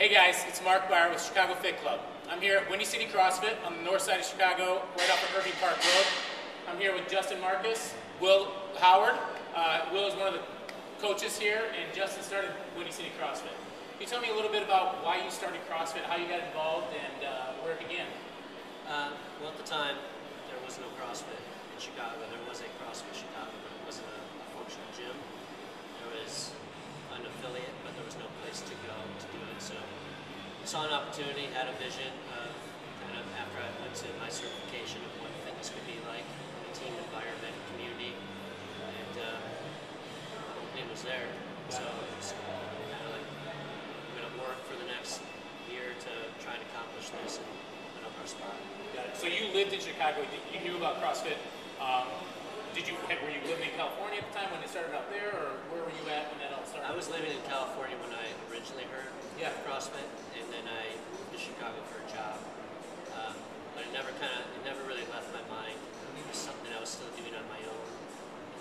Hey guys, it's Mark Byer with Chicago Fit Club. I'm here at Windy City CrossFit on the north side of Chicago, right off of Irving Park Road. I'm here with Justin Marcus, Will Howard. Will is one of the coaches here, and Justin started Windy City CrossFit. Can you tell me a little bit about why you started CrossFit, how you got involved, and where it began? Well, at the time, there was no CrossFit in Chicago. There was a CrossFit Chicago, but it wasn't a functional gym. There was an affiliate, but there was no place to go to do it. So I saw an opportunity, had a vision of kind of after I went to my certification of what fitness could be like, a team environment, community, and the opening was there. So it's kind of like I'm going to work for the next year to try and accomplish this and put up our spot. Got it. So you lived in Chicago. You knew about CrossFit. Were you living in California at the time when it started out there, or where were you at when that all started? I was living in California when I originally heard of CrossFit, and then I moved to Chicago for a job. But it never really left my mind. It was something I was still doing on my own.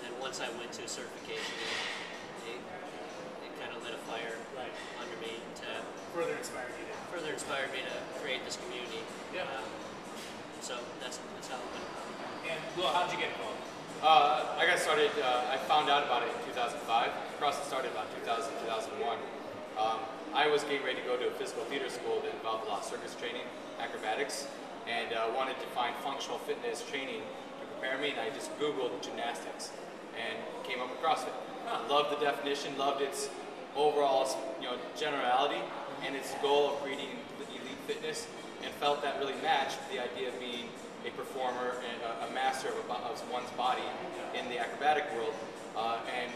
And then once I went to a certification, it kind of lit a fire under me to further inspired me to create this community. Yeah. So that's how it went. And Will, how did you get involved? I got started, I found out about it in 2005. CrossFit started about 2000, 2001. I was getting ready to go to a physical theater school that involved a lot of circus training, acrobatics, and wanted to find functional fitness training to prepare me, and I just Googled gymnastics and came up with CrossFit. Loved the definition, loved its overall generality and its goal of creating elite fitness, and felt that really matched the idea of being a performer and a master of one's body in the acrobatic world, and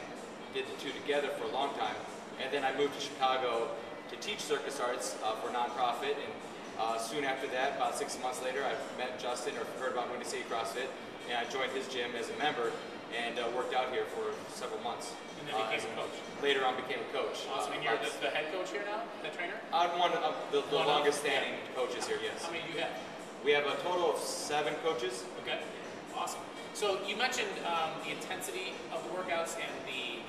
did the two together for a long time. And then I moved to Chicago to teach circus arts for nonprofit, and soon after that, about 6 months later, I met Justin or heard about Windy City CrossFit, and I joined his gym as a member and worked out here for several months. And then became a coach. Later on became a coach. Awesome. And you're the head coach here now? The trainer? I'm one of the longest standing coaches here, yes. How many do you have? We have a total of 7 coaches. Okay, awesome. So you mentioned the intensity of the workouts and the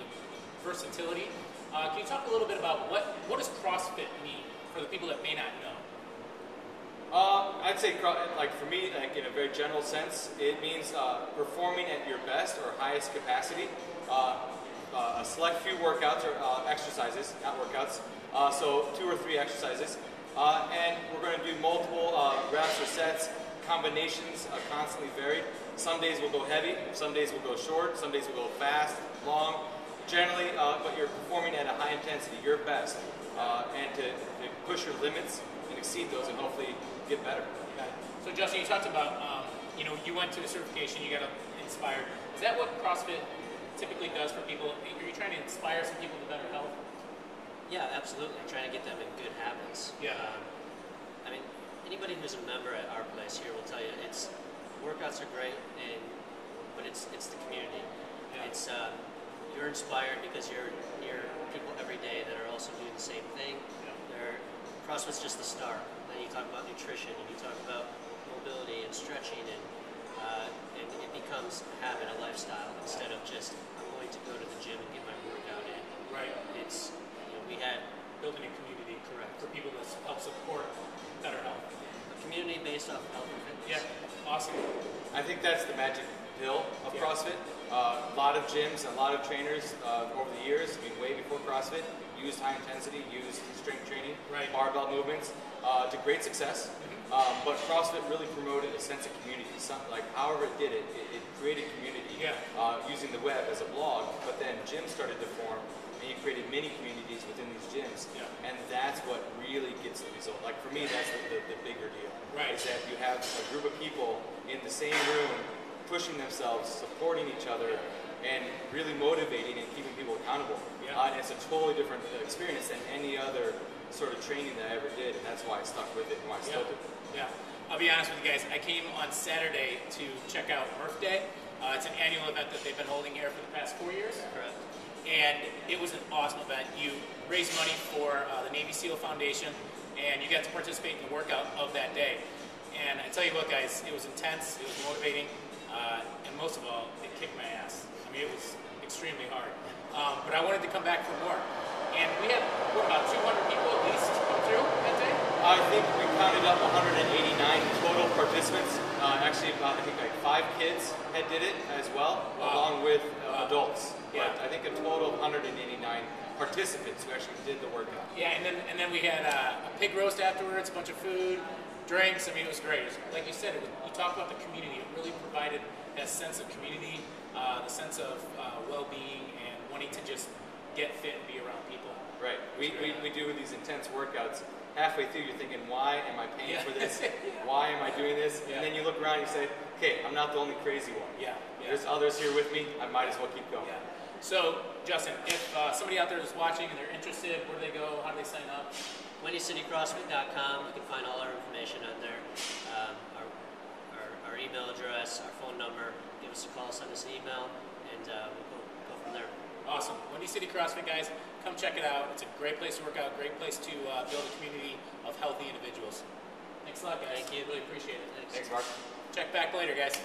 versatility. Can you talk a little bit about what does CrossFit mean for the people that may not know? I'd say, like for me, like in a very general sense, it means performing at your best or highest capacity. A select few workouts or exercises, not workouts. So 2 or 3 exercises. And we're going to do multiple reps or sets, combinations constantly varied. Some days we'll go heavy, some days we'll go short, some days we'll go fast, long. Generally, but you're performing at a high intensity, your best, and to push your limits and exceed those and hopefully get better. Okay. So Justin, you talked about, you went to a certification, you got inspired. Is that what CrossFit typically does for people? Are you trying to inspire some people to better health? Yeah, absolutely. Trying to get them in good habits. Yeah. I mean, anybody who's a member at our place here will tell you workouts are great, but it's the community. Yeah. It's you're inspired because you're near people every day that are also doing the same thing. Yeah. CrossFit's just the start. Then you talk about nutrition, and you talk about mobility and stretching, and it becomes a habit, a lifestyle, instead of just I'm going to go to the gym and get my workout in. Right. It's we had building a community, correct, for people to help support better health. A community based off health and fitness. Yeah, awesome. I think that's the magic pill of CrossFit. A lot of gyms and a lot of trainers over the years, way before CrossFit, used high intensity, used strength training, barbell movements to great success. But CrossFit really promoted a sense of community. However it did it, it created community using the web as a blog. But then gyms started to form, and you created many communities within these gyms, and that's what really gets the result. Like for me, that's the bigger deal. Right. Is that you have a group of people in the same room, pushing themselves, supporting each other, and really motivating and keeping people accountable. And it's a totally different experience than any other sort of training that I ever did, and that's why I stuck with it and why I still do. Yeah. I'll be honest with you guys. I came on Saturday to check out Murph Day. It's an annual event that they've been holding here for the past 4 years. Correct. And it was an awesome event. You raised money for the Navy SEAL Foundation, and you got to participate in the workout of that day. And I tell you what, guys, it was intense, it was motivating, and most of all, it kicked my ass. I mean, it was extremely hard. But I wanted to come back for more. And we had about 200 people at least through that day? I think we counted up 189 total participants. Actually, about, I think like 5 kids had did it as well, along with adults. Yeah. But I think a total of 189 participants who actually did the workout. Yeah, and then we had a pig roast afterwards, a bunch of food, drinks. I mean, it was great. It was, like you said, you talked about the community. It really provided that sense of community, the sense of well-being, and wanting to just get fit and be around people. Right. We do these intense workouts. Halfway through, you're thinking, why am I paying for this? Why am I doing this? Yeah. And then you look around and you say, okay, I'm not the only crazy one. Yeah. There's others here with me. I might as well keep going. Yeah. So, Justin, if somebody out there is watching and they're interested, where do they go? How do they sign up? WindyCityCrossFit.com. You can find all our information on there. Our email address, our phone number. Give us a call, send us an email, and we'll go from there. Awesome. Windy City CrossFit, guys. Come check it out. It's a great place to work out, great place to build a community of healthy individuals. Thanks a lot, guys. Thank you. Really appreciate it. Thanks, Mark. Check back later, guys.